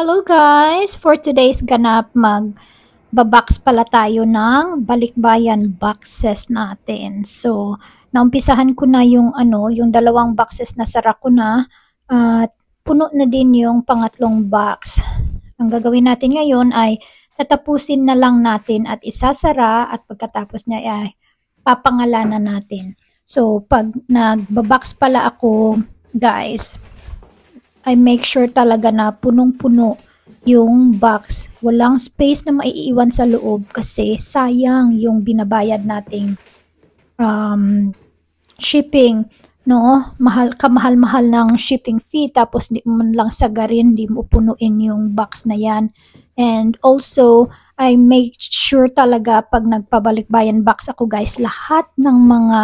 Hello guys! For today's ganap, magbabox pala tayo ng balikbayan boxes natin. So, naumpisahan ko na yung yung dalawang boxes na sara ko na at puno na din yung pangatlong box. Ang gagawin natin ngayon ay tatapusin na lang natin at isasara at pagkatapos niya ay papangalanan natin. So, pag nagbabox pala ako, guys, I make sure talaga na punong-puno yung box. Walang space na maiiwan sa loob kasi sayang yung binabayad nating shipping, no? Kamahal-mahal ng shipping fee tapos di mo lang sagarin, di mo punuin yung box na yan. And also, I make sure talaga pag nagpabalikbayan box ako guys, lahat ng mga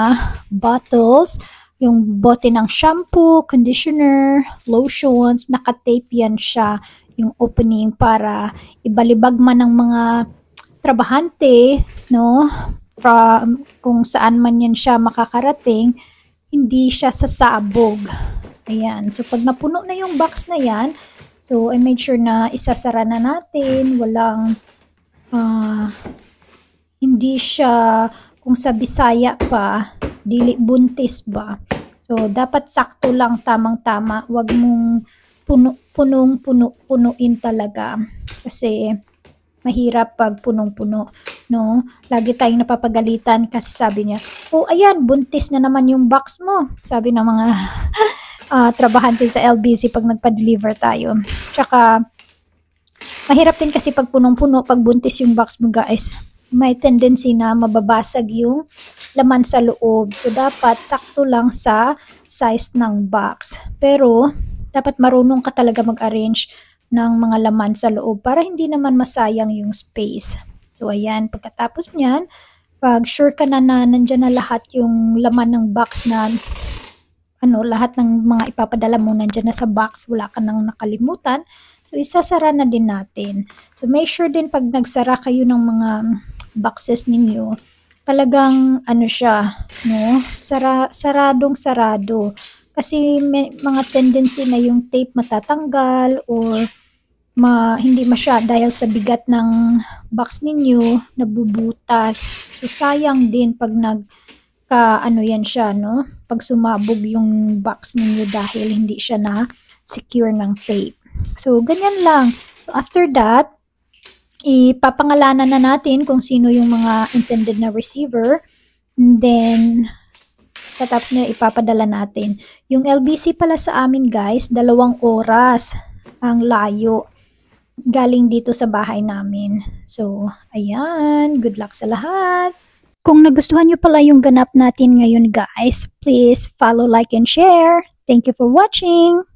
bottles, yung bote ng shampoo, conditioner, lotions, nakatape yan siya, yung opening para ibalibag man ng mga trabahante, no? From kung saan man yan siya makakarating, hindi siya sasabog. Ayan. So, pag napuno na yung box na yan, so, I made sure na isasara na natin, walang, hindi siya, kung sa Bisaya pa, dili buntis ba. So, dapat sakto lang, tamang-tama. Huwag mong punuin talaga. Kasi, mahirap pag punong-puno, no? Lagi tayong napapagalitan kasi sabi niya, oh, ayan, buntis na naman yung box mo. Sabi ng mga trabahante sa LBC pag nagpa-deliver tayo. Tsaka, mahirap din kasi pag punong-puno, pag buntis yung box mo, guys. May tendency na mababasag yung laman sa loob. So, dapat sakto lang sa size ng box. Pero, dapat marunong ka talaga mag-arrange ng mga laman sa loob para hindi naman masayang yung space. So, ayan. Pagkatapos niyan, pag sure ka na nandyan na lahat yung laman ng box na lahat ng mga ipapadala mo nandyan na sa box, wala ka nang nakalimutan. So, isasara na din natin. So, make sure din pag nagsara kayo ng mga boxes ninyo, talagang siya, no? Saradong-sarado. Kasi may mga tendency na yung tape matatanggal or hindi dahil sa bigat ng box ninyo, nabubutas. So, sayang din pag yan siya, no? Pag sumabog yung box ninyo dahil hindi siya na secure ng tape. So, ganyan lang. So, after that, ipapangalanan na natin kung sino yung mga intended na receiver. And then, tatapos na ipapadala natin. Yung LBC pala sa amin, guys, 2 oras ang layo galing dito sa bahay namin. So, ayan. Good luck sa lahat. Kung nagustuhan nyo pala yung ganap natin ngayon, guys, please follow, like, and share. Thank you for watching.